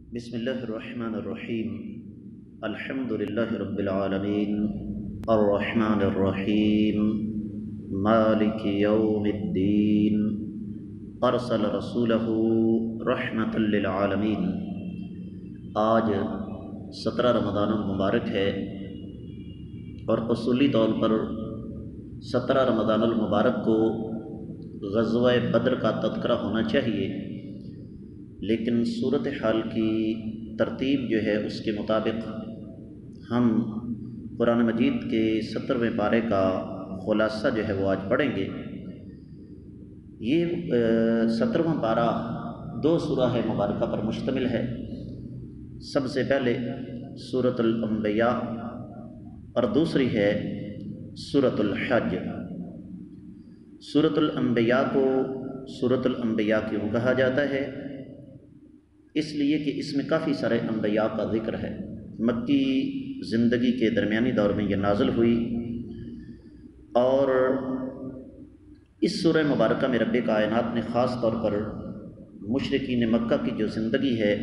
بسم اللہ الرحمن الرحیم الحمد للہ رب العالمین الرحمن الرحیم مالک یوم الدین ارسل رسولہ رحمۃ للعالمین۔ آج 17 رمضان المبارک ہے اور اصولی طور پر 17 رمضان المبارک کو غزوہ بدر کا تذکرہ ہونا چاہیے، لیکن صورتحال کی ترتیب جو ہے اس کے مطابق ہم قرآن مجید کے 17ویں پارے کا خلاصہ جو ہے وہ آج پڑھیں گے۔ یہ 17واں پارہ 2 سورہ مبارکہ پر مشتمل ہے۔ سب سے پہلے سورۃ الانبیاء اور دوسری ہے سورۃ الحج۔ سورۃ الانبیاء کو سورۃ الانبیاء کیوں کہا جاتا ہے؟ اس لیے کہ اس میں کافی سارے انبیاء کا ذکر ہے۔ مکی زندگی کے درمیانی دور میں یہ نازل ہوئی، اور اس سورہ مبارکہ میں رب کائنات نے خاص طور پر مشرکین مکہ کی جو زندگی ہے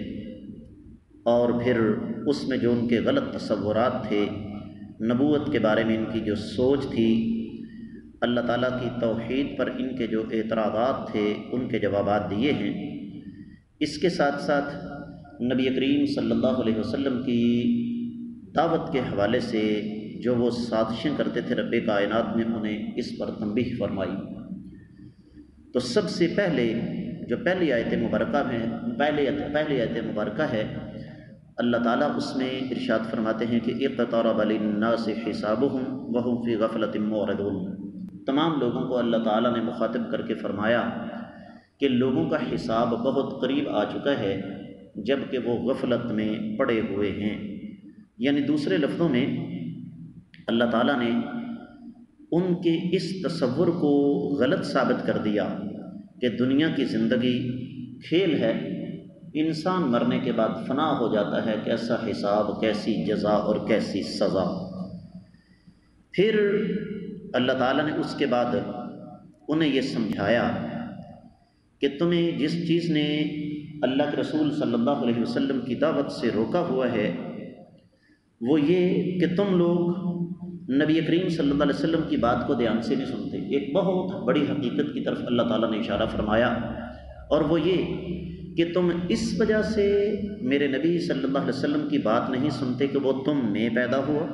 اور پھر اس میں جو ان کے غلط تصورات تھے، نبوت کے بارے میں ان کی جو سوچ تھی، اللہ تعالیٰ کی توحید پر ان کے جو اعتراضات تھے، ان کے جوابات دیے ہیں۔ اس کے ساتھ ساتھ نبی کریم صلی اللہ علیہ وسلم کی دعوت کے حوالے سے جو وہ سازشیں کرتے تھے، رب کائنات نے انہیں اس پر تنبیہ فرمائی۔ تو سب سے پہلے جو پہلی آیت مبارکہ میں پہلی آیت مبارکہ ہے، اللہ تعالیٰ اس میں ارشاد فرماتے ہیں کہ اقترب للناس حسابهم وهم فی غفلۃ معرضون۔ تمام لوگوں کو اللہ تعالیٰ نے مخاطب کر کے فرمایا کہ لوگوں کا حساب بہت قریب آ چکا ہے، جب کہ وہ غفلت میں پڑے ہوئے ہیں۔ یعنی دوسرے لفظوں میں اللہ تعالیٰ نے ان کے اس تصور کو غلط ثابت کر دیا کہ دنیا کی زندگی کھیل ہے، انسان مرنے کے بعد فنا ہو جاتا ہے، کیسا حساب، کیسی جزا اور کیسی سزا۔ پھر اللہ تعالیٰ نے اس کے بعد انہیں یہ سمجھایا کہ تمہیں جس چیز نے اللہ کے رسول صلی اللہ علیہ وسلم کی دعوت سے روکا ہوا ہے وہ یہ کہ تم لوگ نبی کریم صلی اللہ علیہ وسلم کی بات کو دھیان سے نہیں سنتے۔ ایک بہت بڑی حقیقت کی طرف اللہ تعالیٰ نے اشارہ فرمایا، اور وہ یہ کہ تم اس وجہ سے میرے نبی صلی اللہ علیہ وسلم کی بات نہیں سنتے کہ وہ تم میں پیدا ہوا۔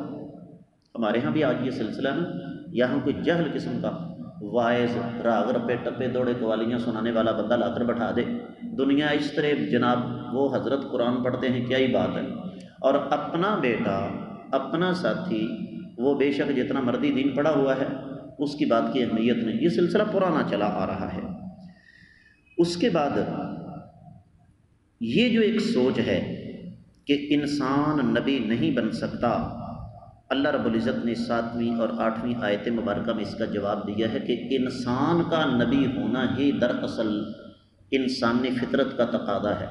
ہمارے ہاں بھی آج یہ سلسلہ ہے، یہاں کوئی جہل قسم کا وائز راغ رپے ٹپے دوڑے قوالیاں سنانے والا بندہ لا کر بٹھا دے، دنیا اس طرح جناب وہ حضرت قرآن پڑھتے ہیں، کیا ہی بات ہے، اور اپنا بیٹا اپنا ساتھی وہ بے شک جتنا مرضی دین پڑھا ہوا ہے اس کی بات کی اہمیت نہیں۔ یہ سلسلہ پرانا چلا آ رہا ہے۔ اس کے بعد یہ جو ایک سوچ ہے کہ انسان نبی نہیں بن سکتا، اللہ رب العزت نے 7ویں اور 8ویں آیت مبارکہ میں اس کا جواب دیا ہے کہ انسان کا نبی ہونا ہی دراصل انسانی فطرت کا تقاضا ہے۔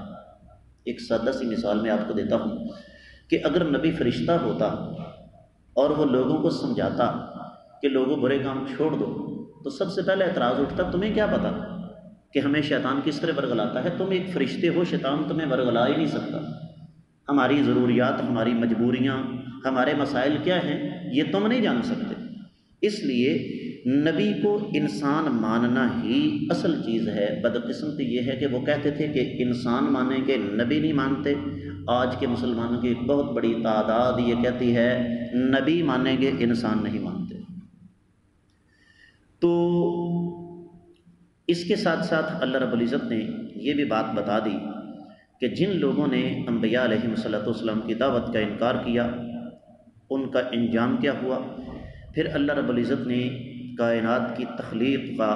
ایک سادہ سی مثال میں آپ کو دیتا ہوں کہ اگر نبی فرشتہ ہوتا اور وہ لوگوں کو سمجھاتا کہ لوگوں برے کام چھوڑ دو، تو سب سے پہلے اعتراض اٹھتا تمہیں کیا پتا کہ ہمیں شیطان کس طرح ورگلاتا ہے؟ تم ایک فرشتے ہو، شیطان تمہیں ورگلا ہی نہیں سکتا۔ ہماری ضروریات، ہماری مجبوریاں، ہمارے مسائل کیا ہیں یہ تم نہیں جان سکتے۔ اس لیے نبی کو انسان ماننا ہی اصل چیز ہے۔ بدقسمتی یہ ہے کہ وہ کہتے تھے کہ انسان مانیں گے، نبی نہیں مانتے۔ آج کے مسلمانوں کی ایک بہت بڑی تعداد یہ کہتی ہے نبی مانیں گے، انسان نہیں مانتے۔ تو اس کے ساتھ ساتھ اللہ رب العزت نے یہ بھی بات بتا دی کہ جن لوگوں نے انبیاء علیہ السلام کی دعوت کا انکار کیا ان کا انجام کیا ہوا۔ پھر اللہ رب العزت نے کائنات کی تخلیق کا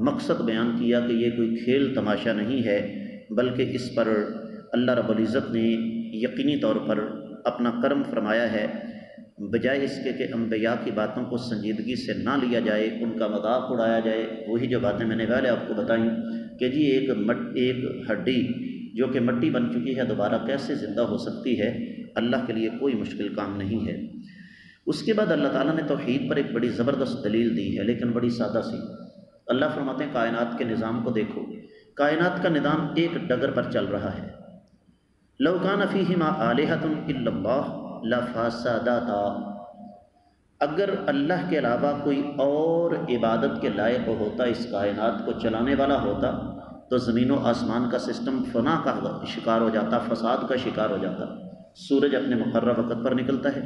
مقصد بیان کیا کہ یہ کوئی کھیل تماشا نہیں ہے، بلکہ اس پر اللہ رب العزت نے یقینی طور پر اپنا کرم فرمایا ہے۔ بجائے اس کے کہ انبیاء کی باتوں کو سنجیدگی سے نہ لیا جائے، ان کا مذاق اڑایا جائے، وہی جو باتیں میں نے پہلے آپ کو بتائیں کہ جی ایک ہڈی جو کہ مٹی بن چکی ہے دوبارہ کیسے زندہ ہو سکتی ہے؟ اللہ کے لیے کوئی مشکل کام نہیں ہے۔ اس کے بعد اللہ تعالیٰ نے توحید پر ایک بڑی زبردست دلیل دی ہے، لیکن بڑی سادہ سی۔ اللہ فرماتے ہیں کائنات کے نظام کو دیکھو، کائنات کا نظام ایک ڈگر پر چل رہا ہے، لو کان فیہما آلہۃ الا اللہ لفسدتا، اگر اللہ کے علاوہ کوئی اور عبادت کے لائق ہوتا، اس کائنات کو چلانے والا ہوتا، تو زمین و آسمان کا سسٹم فنا کا شکار ہو جاتا، فساد کا شکار ہو جاتا۔ سورج اپنے مقررہ وقت پر نکلتا ہے،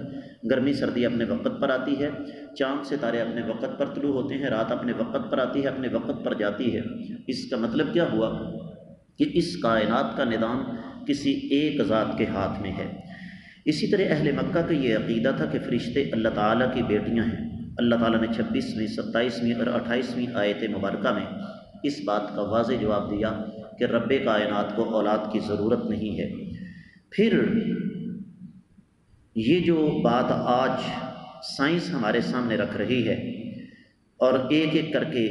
گرمی سردی اپنے وقت پر آتی ہے، چاند ستارے اپنے وقت پر طلوع ہوتے ہیں، رات اپنے وقت پر آتی ہے، اپنے وقت پر جاتی ہے۔ اس کا مطلب کیا ہوا کہ اس کائنات کا نظام کسی ایک ذات کے ہاتھ میں ہے۔ اسی طرح اہل مکہ کا یہ عقیدہ تھا کہ فرشتے اللہ تعالیٰ کی بیٹیاں ہیں۔ اللہ تعالیٰ نے 26ویں، 27ویں اور 28ویں آیت مبارکہ میں اس بات کا واضح جواب دیا کہ رب کائنات کو اولاد کی ضرورت نہیں ہے۔ پھر یہ جو بات آج سائنس ہمارے سامنے رکھ رہی ہے اور ایک ایک کر کے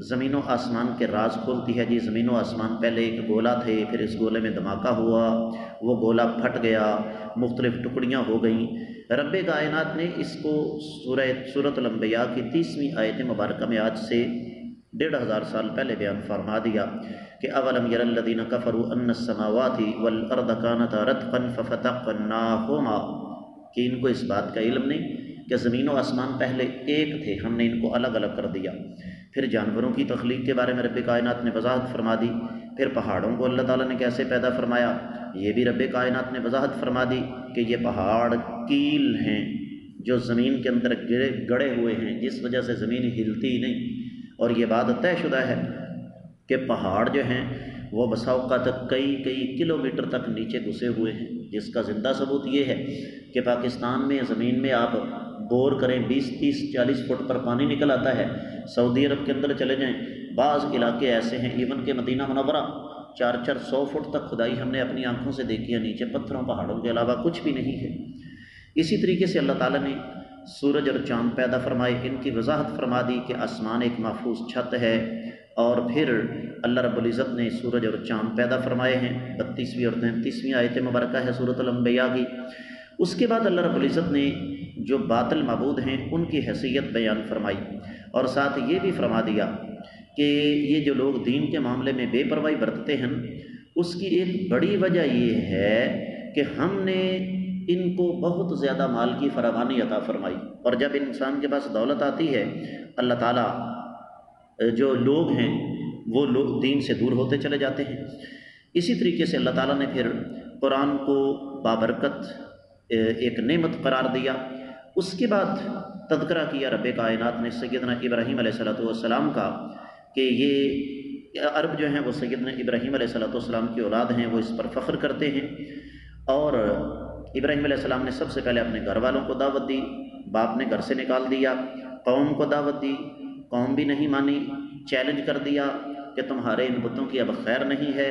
زمین و آسمان کے راز کھولتی ہے، جی زمین و آسمان پہلے ایک گولا تھے، پھر اس گولے میں دھماکہ ہوا، وہ گولا پھٹ گیا، مختلف ٹکڑیاں ہو گئیں۔ رب کائنات نے اس کو سورۃ الانبیاء کی 30ویں آیت مبارکہ میں آج سے 1500 سال پہلے بیان فرما دیا کہ اولم یر الذین کفروا ان السماوات والارض کانتا رتقا ففتقناہما، کہ ان کو اس بات کا علم نہیں کہ زمین و آسمان پہلے ایک تھے، ہم نے ان کو الگ الگ کر دیا۔ پھر جانوروں کی تخلیق کے بارے میں رب کائنات نے وضاحت فرما دی، پھر پہاڑوں کو اللہ تعالیٰ نے کیسے پیدا فرمایا، یہ بھی رب کائنات نے وضاحت فرما دی کہ یہ پہاڑ کیل ہیں جو زمین کے اندر گڑے ہوئے ہیں، جس وجہ سے زمین ہلتی نہیں۔ اور یہ بات طے شدہ ہے کہ پہاڑ جو ہیں وہ بسا اوقات کئی کلومیٹر تک نیچے گھسے ہوئے ہیں، جس کا زندہ ثبوت یہ ہے کہ پاکستان میں زمین میں آپ بور کریں 20، 30، 40 فٹ پر پانی نکل آتا ہے۔ سعودی عرب کے اندر چلے جائیں، بعض علاقے ایسے ہیں، ایون کہ مدینہ منورہ 400 فٹ تک کھدائی ہم نے اپنی آنکھوں سے دیکھی ہے، نیچے پتھروں پہاڑوں کے علاوہ کچھ بھی نہیں ہے۔ اسی طریقے سے اللہ تعالیٰ نے سورج اور چاند پیدا فرمائے، ان کی وضاحت فرما دی کہ آسمان ایک محفوظ چھت ہے، اور پھر اللہ رب العزت نے سورج اور چاند پیدا فرمائے ہیں۔ 32ویں اور 33ویں آیت مبارکہ ہے سورۃ الانبیاء کی۔ اس کے بعد اللہ رب العزت نے جو باطل معبود ہیں ان کی حیثیت بیان فرمائی، اور ساتھ یہ بھی فرما دیا کہ یہ جو لوگ دین کے معاملے میں بے پرواہی برتتے ہیں، اس کی ایک بڑی وجہ یہ ہے کہ ہم نے ان کو بہت زیادہ مال کی فراوانی عطا فرمائی، اور جب انسان کے پاس دولت آتی ہے، اللہ تعالیٰ جو لوگ ہیں وہ لوگ دین سے دور ہوتے چلے جاتے ہیں۔ اسی طریقے سے اللہ تعالیٰ نے پھر قرآن کو بابرکت ایک نعمت قرار دیا۔ اس کے بعد تذکرہ کیا رب کائنات نے سیدنا ابراہیم علیہ السلام کا کہ یہ عرب جو ہیں وہ سیدنا ابراہیم علیہ السلام کی اولاد ہیں، وہ اس پر فخر کرتے ہیں۔ اور ابراہیم علیہ السلام نے سب سے پہلے اپنے گھر والوں کو دعوت دی، باپ نے گھر سے نکال دیا، قوم کو دعوت دی، قوم بھی نہیں مانی، چیلنج کر دیا کہ تمہارے ان بتوں کی اب خیر نہیں ہے۔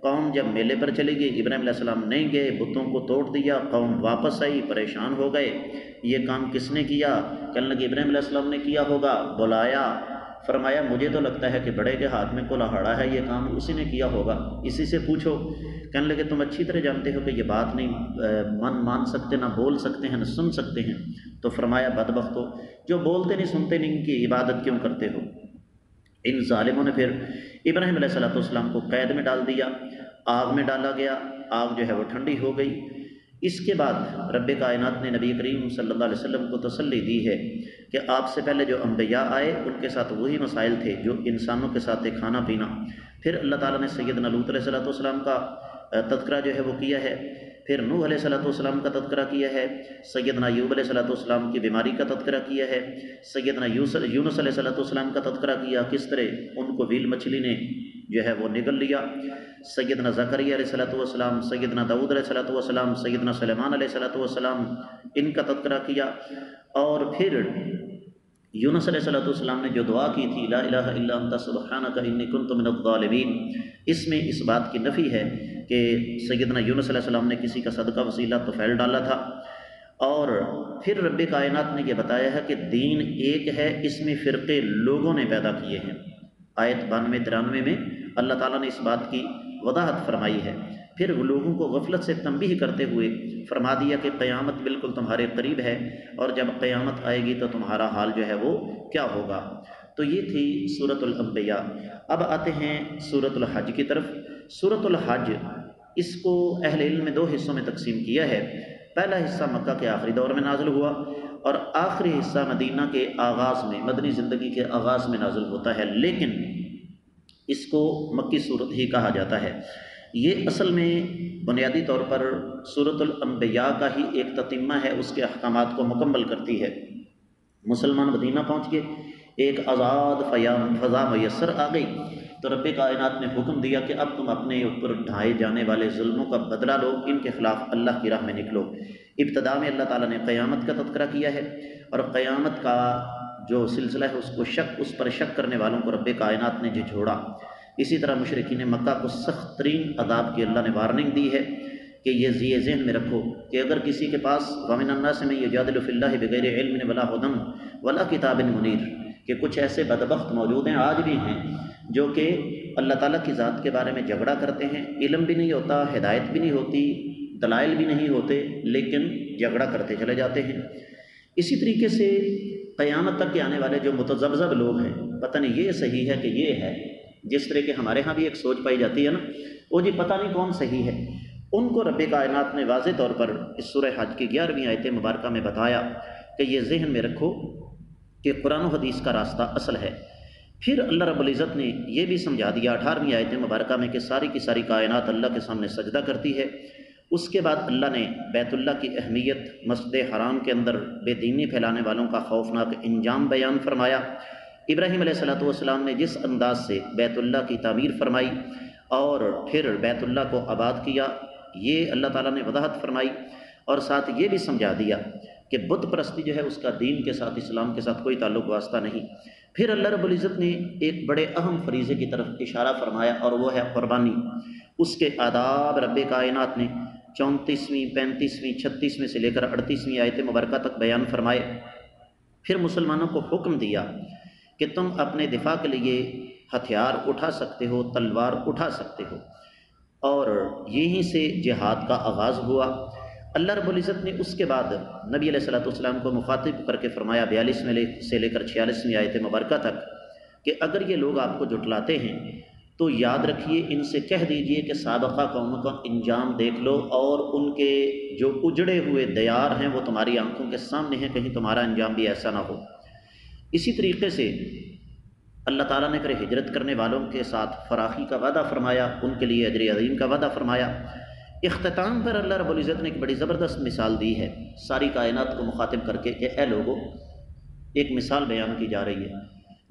قوم جب میلے پر چلی گئی، ابراہیم علیہ السلام نہیں گئے، بتوں کو توڑ دیا، قوم واپس آئی، پریشان ہو گئے، یہ کام کس نے کیا؟ کہنے لگے ابراہیم علیہ السلام نے کیا ہوگا۔ بلایا، فرمایا مجھے تو لگتا ہے کہ بڑے کے ہاتھ میں کلاہڑا ہے، یہ کام اسی نے کیا ہوگا، اسی سے پوچھو۔ کہنے لگے تم اچھی طرح جانتے ہو کہ یہ بات نہیں مان سکتے، نہ بول سکتے ہیں، نہ سن سکتے ہیں۔ تو فرمایا بدبختو، جو بولتے نہیں سنتے نہیں، ان کی عبادت کیوں کرتے ہو؟ ان ظالموں نے پھر ابراہیم علیہ السلام کو قید میں ڈال دیا، آگ میں ڈالا گیا، آگ جو ہے وہ ٹھنڈی ہو گئی۔ اس کے بعد رب کائنات نے نبی کریم صلی اللہ علیہ وسلم کو تسلی دی ہے کہ آپ سے پہلے جو انبیاء آئے ان کے ساتھ وہی مسائل تھے جو انسانوں کے ساتھ تھے، کھانا پینا۔ پھر اللہ تعالیٰ نے سیدنا لوط علیہ السلام کا تذکرہ جو ہے وہ کیا ہے، پھر نوح علیہ السلام کا تذکرہ کیا ہے، سیدنا ایوب علیہ السلام کی بیماری کا تذکرہ کیا ہے، سیدنا یونس علیہ السلام کا تذکرہ کیا، کس طرح ان کو ویل مچھلی نے جو ہے وہ نگل لیا، سیدنا زکریا علیہ السلام، سیدنا داؤد علیہ السلام، سیدنا سلیمان علیہ السلام، ان کا تذکرہ کیا۔ اور پھر یونس علیہ السلام نے جو دعا کی تھی، لا الہ الا انت سبحانک انی کنت من الظالمین، اس میں اس بات کی نفی ہے کہ سیدنا یونس علیہ السلام نے کسی کا صدقہ وسیلہ طفیل ڈالا تھا۔ اور پھر رب کائنات نے یہ بتایا ہے کہ دین ایک ہے، اس میں فرقے لوگوں نے پیدا کیے ہیں۔ آیت 92-93 میں اللہ تعالیٰ نے اس بات کی وضاحت فرمائی ہے۔ پھر لوگوں کو غفلت سے تنبیہ کرتے ہوئے فرما دیا کہ قیامت بالکل تمہارے قریب ہے، اور جب قیامت آئے گی تو تمہارا حال جو ہے وہ کیا ہوگا۔ تو یہ تھی سورۃ الانبیاء۔ اب آتے ہیں سورۃ الحج کی طرف۔ سورۃ الحج اس کو اہل علم نے 2 حصوں میں تقسیم کیا ہے۔ پہلا حصہ مکہ کے آخری دور میں نازل ہوا، اور آخری حصہ مدینہ کے آغاز میں، مدنی زندگی کے آغاز میں نازل ہوتا ہے، لیکن اس کو مکی صورت ہی کہا جاتا ہے۔ یہ اصل میں بنیادی طور پر سورۃ الانبیاء کا ہی ایک تتمہ ہے، اس کے احکامات کو مکمل کرتی ہے۔ مسلمان مدینہ پہنچ گئے، ایک آزاد فضا میسر آ گئی، تو رب کائنات نے حکم دیا کہ اب تم اپنے اوپر ڈھائے جانے والے ظلموں کا بدلہ لو، ان کے خلاف اللہ کی راہ میں نکلو۔ ابتدا میں اللہ تعالیٰ نے قیامت کا تذکرہ کیا ہے، اور قیامت کا جو سلسلہ ہے اس پر شک کرنے والوں کو رب کائنات نے جھنجھوڑا۔ اسی طرح مشرکین مکہ کو سخت ترین عذاب کی اللہ نے وارننگ دی ہے کہ یہ ذہن میں رکھو کہ اگر کسی کے پاس وَمِنَ النَّاسِ مَن يُجَادِلُ فِي اللَّهِ بِغَيْرِ عِلْمٍ وَلَا هُدًى وَلَا كِتَابٍ مُنِيرٍ، کہ کچھ ایسے بدبخت موجود ہیں، آج بھی ہیں، جو کہ اللہ تعالیٰ کی ذات کے بارے میں جھگڑا کرتے ہیں، علم بھی نہیں ہوتا، ہدایت بھی نہیں ہوتی، دلائل بھی نہیں ہوتے، لیکن جھگڑا کرتے چلے جاتے ہیں۔ اسی طریقے سے قیامت تک کے آنے والے جو متذبذب لوگ ہیں، پتہ نہیں یہ صحیح ہے کہ یہ ہے، جس طرح کہ ہمارے ہاں بھی ایک سوچ پائی جاتی ہے نا، وہ جی پتہ نہیں کون صحیح ہے، ان کو رب کائنات نے واضح طور پر اس سورہ حج کی 11ویں آیت مبارکہ میں بتایا کہ یہ ذہن میں رکھو کہ قرآن و حدیث کا راستہ اصل ہے۔ پھر اللہ رب العزت نے یہ بھی سمجھا دیا 18ویں آیت مبارکہ میں کہ ساری کی ساری کائنات اللہ کے سامنے سجدہ کرتی ہے۔ اس کے بعد اللہ نے بیت اللہ کی اہمیت، مسجد حرام کے اندر بے دینی پھیلانے والوں کا خوفناک انجام بیان فرمایا۔ ابراہیم علیہ السلام نے جس انداز سے بیت اللہ کی تعمیر فرمائی اور پھر بیت اللہ کو آباد کیا، یہ اللہ تعالیٰ نے وضاحت فرمائی، اور ساتھ یہ بھی سمجھا دیا کہ بت پرستی جو ہے اس کا دین کے ساتھ، اسلام کے ساتھ کوئی تعلق واسطہ نہیں۔ پھر اللہ رب العزت نے ایک بڑے اہم فریضے کی طرف اشارہ فرمایا، اور وہ ہے قربانی۔ اس کے آداب رب کائنات نے 34ویں، 35ویں، 36ویں سے لے کر 38ویں آیت مبارکہ تک بیان فرمائے۔ پھر مسلمانوں کو حکم دیا کہ تم اپنے دفاع کے لیے ہتھیار اٹھا سکتے ہو، تلوار اٹھا سکتے ہو، اور یہیں سے جہاد کا آغاز ہوا۔ اللہ رب العزت نے اس کے بعد نبی علیہ السلام کو مخاطب کر کے فرمایا 42 سے لے کر 46ویں آیت مبارکہ تک کہ اگر یہ لوگ آپ کو جھٹلاتے ہیں تو یاد رکھیے، ان سے کہہ دیجئے کہ سابقہ قوموں کا انجام دیکھ لو، اور ان کے جو اجڑے ہوئے دیار ہیں وہ تمہاری آنکھوں کے سامنے ہیں، کہیں تمہارا انجام بھی ایسا نہ ہو۔ اسی طریقے سے اللہ تعالیٰ نے پھر ہجرت کرنے والوں کے ساتھ فراخی کا وعدہ فرمایا، ان کے لیے اجر عظیم کا وعدہ فرمایا۔ اختتام پر اللہ رب العزت نے ایک بڑی زبردست مثال دی ہے، ساری کائنات کو مخاطب کر کے کہ اے لوگو، ایک مثال بیان کی جا رہی ہے،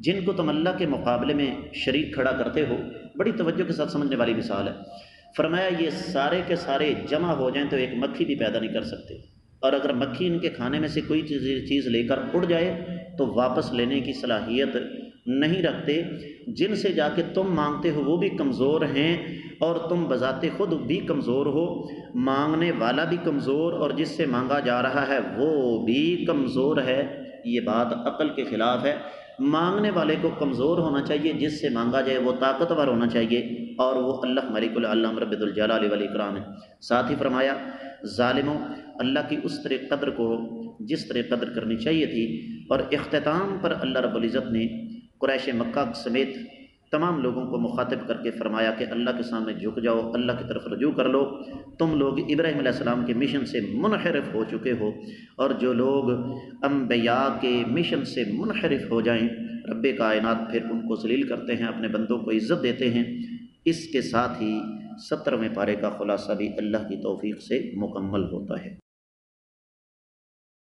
جن کو تم اللہ کے مقابلے میں شریک کھڑا کرتے ہو، بڑی توجہ کے ساتھ سمجھنے والی مثال ہے۔ فرمایا یہ سارے کے سارے جمع ہو جائیں تو ایک مکھی بھی پیدا نہیں کر سکتے، اور اگر مکھی ان کے کھانے میں سے کوئی چیز لے کر اڑ جائے تو واپس لینے کی صلاحیت نہیں رکھتے۔ جن سے جا کے تم مانگتے ہو وہ بھی کمزور ہیں، اور تم بذات خود بھی کمزور ہو، مانگنے والا بھی کمزور، اور جس سے مانگا جا رہا ہے وہ بھی کمزور ہے۔ یہ بات عقل کے خلاف ہے۔ مانگنے والے کو کمزور ہونا چاہیے، جس سے مانگا جائے وہ طاقتور ہونا چاہیے، اور وہ اللہ ملک العلم رب الجلال والاکرام ہے۔ ساتھ ہی فرمایا ظالموں، اللہ کی اس طرح قدر کو جس طرح قدر کرنی چاہیے تھی۔ اور اختتام پر اللہ رب العزت نے قریش مکہ سمیت تمام لوگوں کو مخاطب کر کے فرمایا کہ اللہ کے سامنے جھک جاؤ، اللہ کی طرف رجوع کر لو۔ تم لوگ ابراہیم علیہ السلام کے مشن سے منحرف ہو چکے ہو، اور جو لوگ انبیاء کے مشن سے منحرف ہو جائیں، رب کائنات پھر ان کو ذلیل کرتے ہیں، اپنے بندوں کو عزت دیتے ہیں۔ اس کے ساتھ ہی 17ویں پارے کا خلاصہ بھی اللہ کی توفیق سے مکمل ہوتا ہے۔